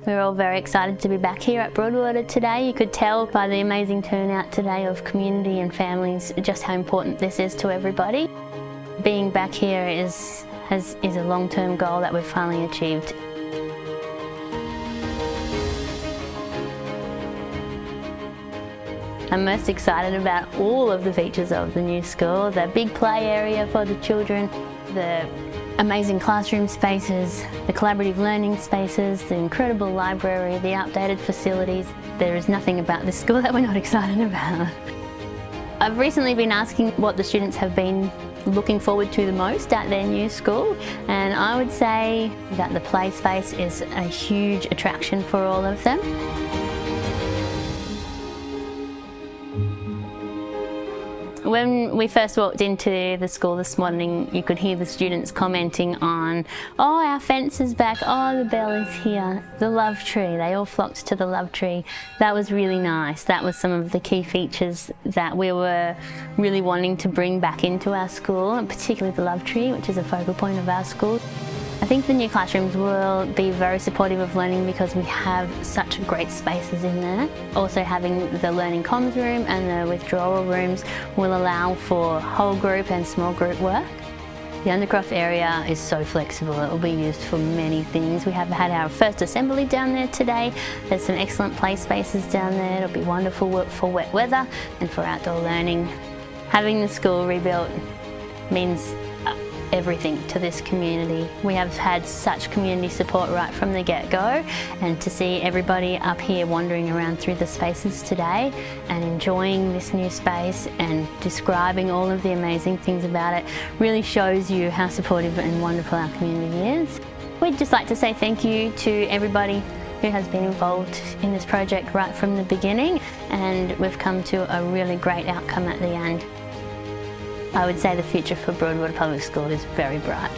We're all very excited to be back here at Broadwater today. You could tell by the amazing turnout today of community and families just how important this is to everybody. Being back here is a long-term goal that we've finally achieved. I'm most excited about all of the features of the new school, the big play area for the children, the amazing classroom spaces, the collaborative learning spaces, the incredible library, the outdated facilities. There is nothing about this school that we're not excited about. I've recently been asking what the students have been looking forward to the most at their new school, and I would say that the play space is a huge attraction for all of them. When we first walked into the school this morning, you could hear the students commenting on, oh, our fence is back, oh, the bell is here, the love tree. They all flocked to the love tree. That was really nice. That was some of the key features that we were really wanting to bring back into our school, and particularly the love tree, which is a focal point of our school. I think the new classrooms will be very supportive of learning because we have such great spaces in there. Also having the learning comms room and the withdrawal rooms will allow for whole group and small group work. The undercover area is so flexible, it will be used for many things. We have had our first assembly down there today. There's some excellent play spaces down there. It'll be wonderful for wet weather and for outdoor learning. Having the school rebuilt means everything to this community. We have had such community support right from the get-go, and to see everybody up here wandering around through the spaces today and enjoying this new space and describing all of the amazing things about it really shows you how supportive and wonderful our community is. We'd just like to say thank you to everybody who has been involved in this project right from the beginning, and we've come to a really great outcome at the end. I would say the future for Broadwater Public School is very bright.